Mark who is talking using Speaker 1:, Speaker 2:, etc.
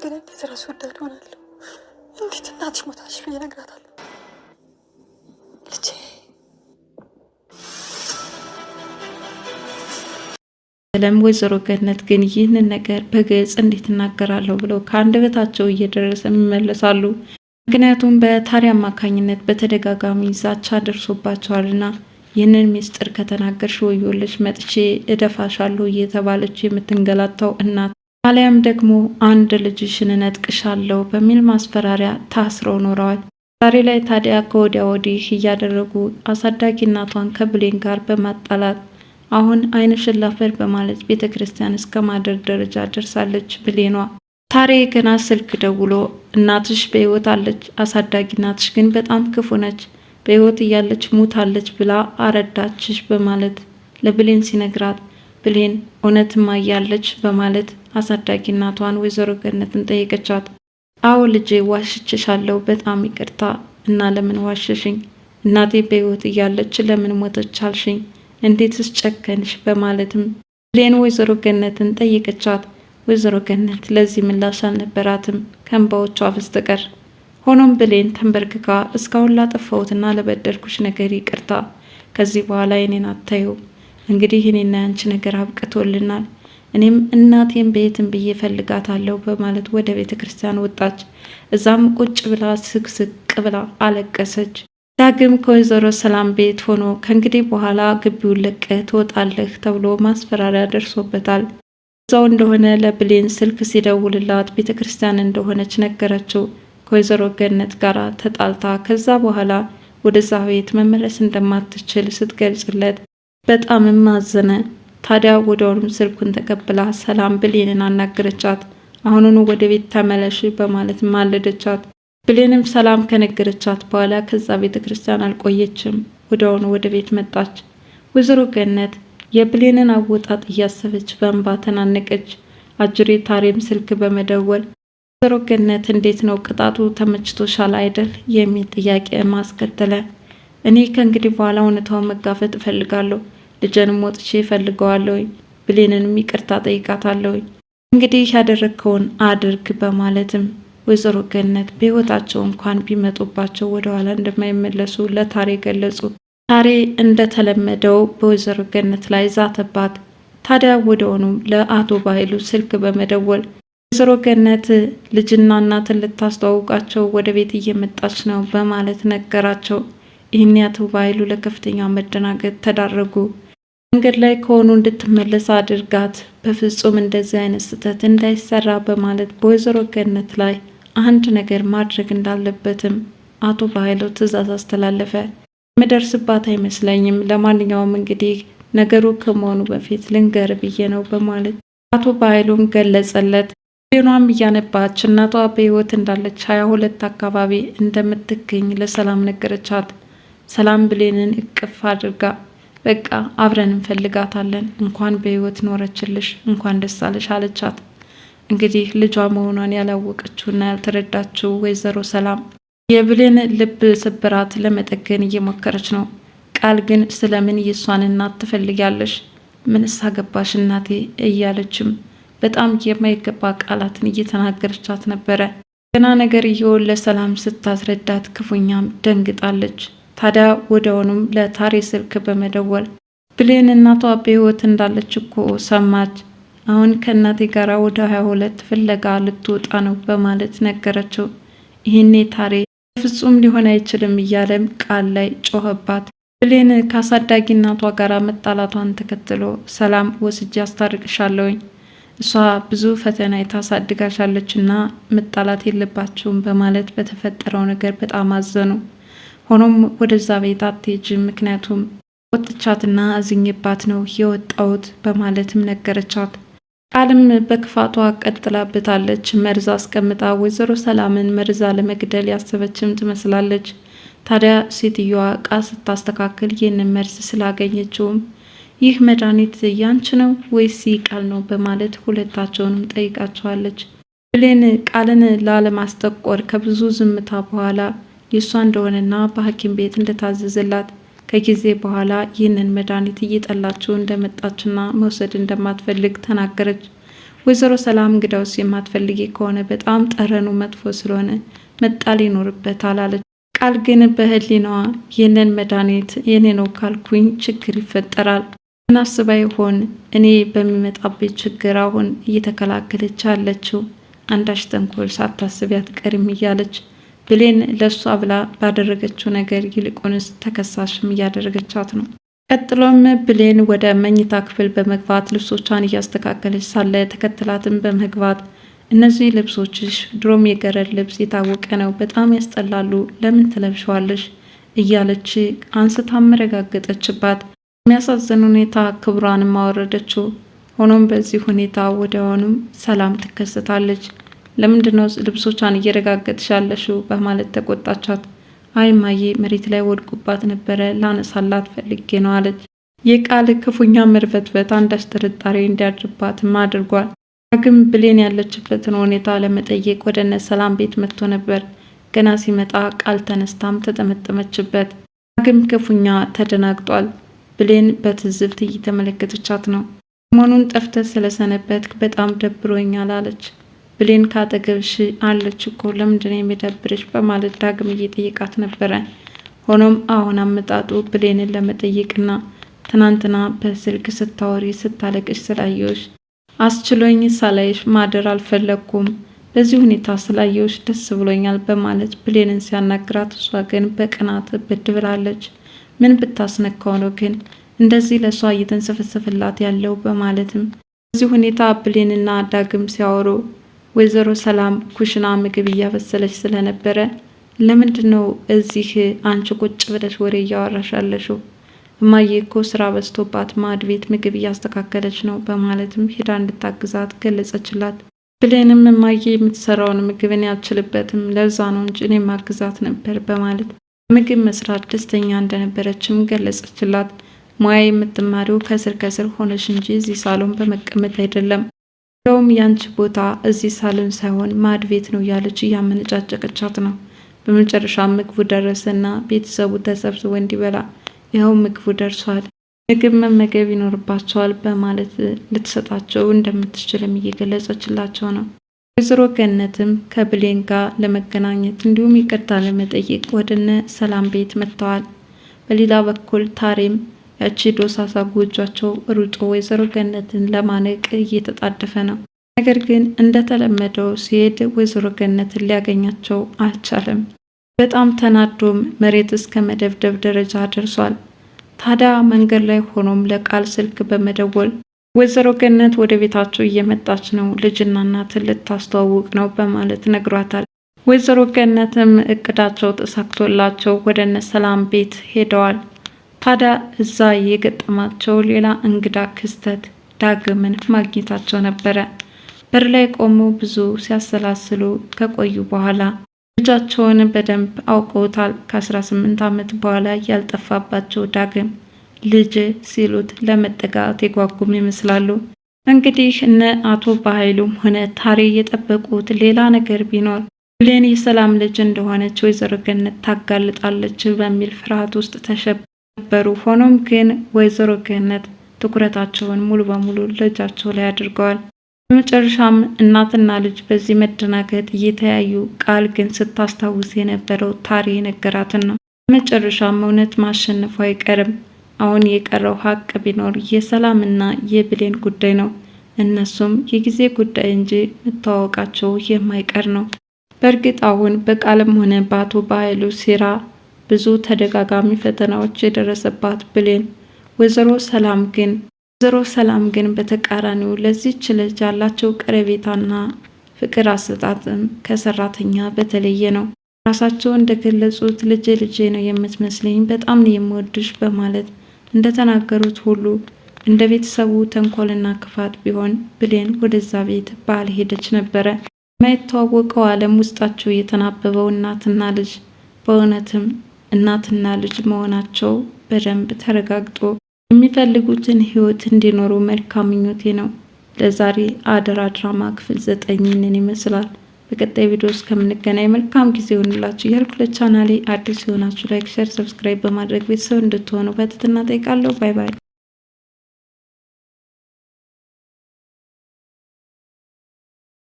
Speaker 1: ግን እንዴት ራስ ወዳድ ሆናለሁ? እንዴት እናትሽ ሞታለች ብዬ እነግራታለሁ? ልጄ
Speaker 2: ወይዘሮ ገነት ግን ይህንን ነገር በግልጽ እንዴት እናገራለሁ ብለው ከአንደበታቸው እየደረሰ ይመለሳሉ። ምክንያቱም በታሪ አማካኝነት በተደጋጋሚ ዛቻ ደርሶባቸዋልና ይህንን ሚስጥር ከተናገርሽ ወዮልሽ መጥቼ እደፋሻለሁ እየተባለች የምትንገላታው እናት አሊያም ደግሞ አንድ ልጅሽን እነጥቅሻለሁ በሚል ማስፈራሪያ ታስረው ኖረዋል። ዛሬ ላይ ታዲያ ከወዲያ ወዲህ እያደረጉ አሳዳጊ እናቷን ከብሌን ጋር በማጣላት አሁን ዓይንሽን ላፈር በማለት ቤተ ክርስቲያን እስከ ማደር ደረጃ ደርሳለች። ብሌኗ ታሬ ገና ስልክ ደውሎ እናትሽ በሕይወት አለች፣ አሳዳጊ እናትሽ ግን በጣም ክፉ ነች፣ በሕይወት እያለች ሙታለች ብላ አረዳችሽ በማለት ለብሌን ሲነግራት ብሌን እውነትማ እያለች በማለት አሳዳጊ እናቷን ወይዘሮ ገነትን ጠየቀቻት። አዎ ልጄ ዋሽችሻለሁ፣ በጣም ይቅርታ እና ለምን ዋሸሽኝ? እናቴ በሕይወት እያለች ለምን ሞተች አልሽኝ? እንዴትስ ጨከንሽ? በማለትም ብሌን ወይዘሮ ገነትን ጠየቀቻት። ወይዘሮ ገነት ለዚህ ምላሽ አልነበራትም ከእንባዎቿ በስተቀር። ሆኖም ብሌን ተንበርክካ እስካሁን ላጠፋሁትና ለበደልኩሽ ነገር ይቅርታ፣ ከዚህ በኋላ የኔን አታዩ፣ እንግዲህ እኔና ያንቺ ነገር አብቅቶልናል፣ እኔም እናቴን በየትም ብዬ ፈልጋታለሁ በማለት ወደ ቤተ ክርስቲያን ወጣች። እዛም ቁጭ ብላ ስቅስቅ ብላ አለቀሰች። ዳግም ከወይዘሮ ሰላም ቤት ሆኖ ከእንግዲህ በኋላ ግቢውን ለቀህ ትወጣለህ ተብሎ ማስፈራሪያ ደርሶበታል። እዛው እንደሆነ ለብሌን ስልክ ሲደውልላት ቤተ ክርስቲያን እንደሆነች ነገረችው። ከወይዘሮ ገነት ጋር ተጣልታ ከዛ በኋላ ወደዛ ቤት መመለስ እንደማትችል ስትገልጽለት በጣም ማዘነ። ታዲያ ወዲያውኑም ስልኩን ተቀብላ ሰላም ብሌንን አናገረቻት። አሁኑኑ ወደ ቤት ተመለሽ በማለት ማለደቻት። ብሌንም ሰላም ከነገረቻት በኋላ ከዛ ቤተ ክርስቲያን አልቆየችም፣ ወዲያውኑ ወደ ቤት መጣች። ወይዘሮ ገነት የብሌንን አወጣጥ እያሰበች በእንባ ተናነቀች። አጅሬ ታሬም ስልክ በመደወል ወይዘሮ ገነት እንዴት ነው ቅጣቱ ተመችቶሻል አይደል የሚል ጥያቄ ማስከተለ። እኔ ከእንግዲህ በኋላ እውነታውን መጋፈጥ እፈልጋለሁ፣ ልጄንም ወጥቼ እፈልገዋለሁ፣ ብሌንንም ይቅርታ ጠይቃታለሁ፣ እንግዲህ ያደረግከውን አድርግ በማለትም ወይዘሮ ገነት በሕይወታቸው እንኳን ቢመጡባቸው ወደኋላ እንደማይመለሱ ለታሬ ገለጹ። ታሬ እንደተለመደው በወይዘሮ ገነት ላይ ዛተባት። ታዲያ ወዲያውኑም ለአቶ ባይሉ ስልክ በመደወል ወይዘሮ ገነት ልጅና እናትን ልታስተዋውቃቸው ወደ ቤት እየመጣች ነው በማለት ነገራቸው። ይህን አቶ ባይሉ ለከፍተኛ መደናገጥ ተዳረጉ። መንገድ ላይ ከሆኑ እንድትመለስ አድርጋት፣ በፍጹም እንደዚህ አይነት ስህተት እንዳይሰራ በማለት በወይዘሮ ገነት ላይ አንድ ነገር ማድረግ እንዳለበትም አቶ ባይሉ ትዕዛዝ አስተላለፈ። የምደርስባት አይመስለኝም፣ ለማንኛውም እንግዲህ ነገሩ ከመሆኑ በፊት ልንገር ብዬ ነው በማለት አቶ ባይሉም ገለጸለት። ብሌኗም እያነባች እናቷ በሕይወት እንዳለች 22 አካባቢ እንደምትገኝ ለሰላም ነገረቻት። ሰላም ብሌንን እቅፍ አድርጋ በቃ አብረን እንፈልጋታለን፣ እንኳን በሕይወት ኖረችልሽ፣ እንኳን ደስ አለሽ አለቻት። እንግዲህ ልጇ መሆኗን ያላወቀችውና ያልተረዳችው ወይዘሮ ሰላም የብሌን ልብ ስብራት ለመጠገን እየሞከረች ነው። ቃል ግን ስለምን የሷን እናት ትፈልጊያለሽ? ምንስ አገባሽ እናቴ እያለችም በጣም የማይገባ ቃላትን እየተናገረቻት ነበረ። ገና ነገርየውን ለሰላም ስታስረዳት ክፉኛም ደንግጣለች። ታዲያ ወዲያውኑም ለታሬ ስልክ በመደወል ብሌን እናቷ በሕይወት እንዳለች እኮ ሰማች፣ አሁን ከእናቴ ጋር ወደ 22 ፍለጋ ልትወጣ ነው በማለት ነገረችው። ይህኔ ታሬ ፍጹም ሊሆን አይችልም እያለም ቃል ላይ ጮኸባት። ብሌን ከአሳዳጊ እናቷ ጋር መጣላቷን ተከትሎ ሰላም ወስጄ አስታርቅሻለሁኝ፣ እሷ ብዙ ፈተና ታሳድጋሻለች እና መጣላት የለባቸውም በማለት በተፈጠረው ነገር በጣም አዘኑ። ሆኖም ወደዛ ቤት አትሄጂም፣ ምክንያቱም ወጥቻትና አዝኜባት ነው የወጣሁት በማለትም ነገረቻት። ቃልም በክፋቷ ቀጥላበታለች። መርዝ አስቀምጣ ወይዘሮ ሰላምን መርዛ ለመግደል ያሰበችም ትመስላለች። ታዲያ ሴትዮዋ እቃ ስታስተካክል ይህንን መርዝ ስላገኘችውም ይህ መድኃኒት ያንቺ ነው ወይስ ቃል ነው በማለት ሁለታቸውንም ጠይቃቸዋለች። ብሌን ቃልን ላለማስጠቆር ከብዙ ዝምታ በኋላ የእሷ እንደሆነና በሐኪም ቤት እንደታዘዘላት ከጊዜ በኋላ ይህንን መድኃኒት እየጠላችው እንደመጣችና መውሰድ እንደማትፈልግ ተናገረች። ወይዘሮ ሰላም እንግዳውስ የማትፈልጊ ከሆነ በጣም ጠረኑ መጥፎ ስለሆነ መጣል ይኖርበታል አለች። ቃል ግን በህሊናዋ ይህንን መድኃኒት የኔ ነው ካልኩኝ ችግር ይፈጠራል፣ ምናስባ ይሆን እኔ በሚመጣብኝ ችግር አሁን እየተከላከለች ያለችው አንዳች ተንኮል ሳታስብ አትቀርም እያለች ብሌን ለሷ ብላ ባደረገችው ነገር ይልቁንስ ተከሳሽም እያደረገቻት ነው። ቀጥሎም ብሌን ወደ መኝታ ክፍል በመግባት ልብሶቿን እያስተካከለች ሳለ ተከትላትን በመግባት እነዚህ ልብሶችሽ ድሮም የገረድ ልብስ የታወቀ ነው፣ በጣም ያስጠላሉ፣ ለምን ትለብሸዋለሽ እያለች አንስታ መረጋገጠችባት። የሚያሳዝን ሁኔታ ክብሯንም አወረደችው። ሆኖም በዚህ ሁኔታ ወዲያውኑም ሰላም ትከሰታለች። ለምንድነው ልብሶቿን እየረጋገጥሽ ያለሽው በማለት ተቆጣቻት። አይ ማዬ መሬት ላይ ወድቁባት ነበረ ላነሳላት ፈልጌ ነው አለች። የቃል ክፉኛ መርበትበት አንዳች ጥርጣሬ እንዲያድርባትም አድርጓል። ዳግም ብሌን ያለችበትን ሁኔታ ለመጠየቅ ወደ እነ ሰላም ቤት መጥቶ ነበር። ገና ሲመጣ ቃል ተነስታም ተጠመጠመችበት። ዳግም ክፉኛ ተደናግጧል። ብሌን በትዝብት እየተመለከተቻት ነው። ሰሞኑን ጠፍተህ ስለሰነበት በጣም ደብሮኛል አለች። ብሌን ካጠገብሽ አለች እኮ ለምንድን ነው የሚደብርሽ በማለት ዳግም እየጠየቃት ነበረ። ሆኖም አሁን አመጣጡ ብሌንን ለመጠየቅና ትናንትና በስልክ ስታወሪ ስታለቅሽ ስላየሁሽ አስችሎኝ ሳላይሽ ማደር አልፈለኩም፣ በዚህ ሁኔታ ስላየሁሽ ደስ ብሎኛል በማለት ብሌንን ሲያናግራት፣ እሷ ግን በቅናት ብድ ብላለች። ምን ብታስነካው ነው ግን እንደዚህ ለሷ እየተንሰፈሰፈላት ያለው በማለትም በዚህ ሁኔታ ብሌንና ዳግም ሲያወሩ ወይዘሮ ሰላም ኩሽና ምግብ እያበሰለች ስለነበረ ለምንድነው እዚህ አንቺ ቁጭ ብለሽ ወሬ እያወራሻለሽው? እማዬ እኮ ስራ በዝቶባት ማዕድ ቤት ምግብ እያስተካከለች ነው በማለትም ሄዳ እንድታግዛት ገለጸችላት። ብሌንም እማዬ የምትሰራውን ምግብን ያልችልበትም ለዛ ነው እንጂ እኔ ማግዛት ነበር በማለት ምግብ መስራት ደስተኛ እንደነበረችም ገለጸችላት። ሙያ የምትማሪው ከስር ከስር ሆነሽ እንጂ እዚህ ሳሎን በመቀመጥ አይደለም፣ እንደውም ያንቺ ቦታ እዚህ ሳሎን ሳይሆን ማዕድ ቤት ነው ያለች እያመነጫጨቀቻት ነው። በመጨረሻ ምግቡ ደረሰና ቤተሰቡ ተሰብስቦ እንዲበላ ይኸው ምግቡ ደርሷል፣ ምግብ መመገብ ይኖርባቸዋል በማለት ልትሰጣቸው እንደምትችልም እየገለጸችላቸው ነው። ወይዘሮ ገነትም ከብሌን ጋር ለመገናኘት እንዲሁም ይቅርታ ለመጠየቅ ወደነ ሰላም ቤት መጥተዋል። በሌላ በኩል ታሬም ያቺ ዶሳሳ ጎጇቸው ሩጦ ወይዘሮ ገነትን ለማነቅ እየተጣደፈ ነው። ነገር ግን እንደተለመደው ሲሄድ ወይዘሮ ገነትን ሊያገኛቸው አልቻለም። በጣም ተናዶም መሬት እስከ መደብደብ ደረጃ ደርሷል። ታዲያ መንገድ ላይ ሆኖም ለቃል ስልክ በመደወል ወይዘሮ ገነት ወደ ቤታቸው እየመጣች ነው፣ ልጅና እናትን ልታስተዋውቅ ነው በማለት ነግሯታል። ወይዘሮ ገነትም እቅዳቸው ተሳክቶላቸው ወደ እነ ሰላም ቤት ሄደዋል። ታዲያ እዛ የገጠማቸው ሌላ እንግዳ ክስተት ዳግምን ማግኘታቸው ነበረ። በር ላይ ቆመው ብዙ ሲያሰላስሉ ከቆዩ በኋላ ልጃቸውን በደንብ አውቀውታል። ከ18 ዓመት በኋላ ያልጠፋባቸው ዳግም ልጅ ሲሉት ለመጠጋት የጓጉም ይመስላሉ። እንግዲህ እነ አቶ በኃይሉም ሆነ ታሬ የጠበቁት ሌላ ነገር ቢኖር ብሌን የሰላም ልጅ እንደሆነች ወይዘሮ ገነት ታጋልጣለች በሚል ፍርሃት ውስጥ ተሸበሩ። ሆኖም ግን ወይዘሮ ገነት ትኩረታቸውን ሙሉ በሙሉ ልጃቸው ላይ አድርገዋል። በመጨረሻም እናትና ልጅ በዚህ መደናገጥ እየተያዩ ቃል ግን ስታስታውስ የነበረው ታሬ ነገራትን ነው። በመጨረሻም እውነት ማሸነፉ አይቀርም። አሁን የቀረው ሀቅ ቢኖር የሰላምና የብሌን ጉዳይ ነው። እነሱም የጊዜ ጉዳይ እንጂ መተዋወቃቸው የማይቀር ነው። በእርግጥ አሁን በቃልም ሆነ በአቶ በኃይሉ ሴራ ብዙ ተደጋጋሚ ፈተናዎች የደረሰባት ብሌን ወይዘሮ ሰላም ግን በተቃራኒው ለዚህች ልጅ ያላቸው ቀረቤታና ፍቅር አሰጣጥም ከሰራተኛ በተለየ ነው። ራሳቸው እንደገለጹት ልጄ ነው የምትመስለኝ፣ በጣም ነው የምወድሽ በማለት እንደተናገሩት ሁሉ እንደ ቤተሰቡ ተንኮልና ክፋት ቢሆን ብሌን ወደዛ ቤት ባልሄደች ነበረ። የማይተዋወቀው ዓለም ውስጣቸው የተናበበው እናትና ልጅ በእውነትም እናትና ልጅ መሆናቸው በደንብ ተረጋግጦ የሚፈልጉትን ህይወት እንዲኖሩ መልካም ምኞቴ ነው። ለዛሬ አደራ ድራማ ክፍል 9 ይመስላል። በቀጣይ ቪዲዮ እስከምንገናኝ መልካም ጊዜ ይሁንላችሁ። ለቻናሌ አዲስ የሆናችሁ ላይክ፣ ሼር፣ ሰብስክራይብ በማድረግ ቤተሰብ እንድትሆኑ በትህትና እጠይቃለሁ። ባይ ባይ።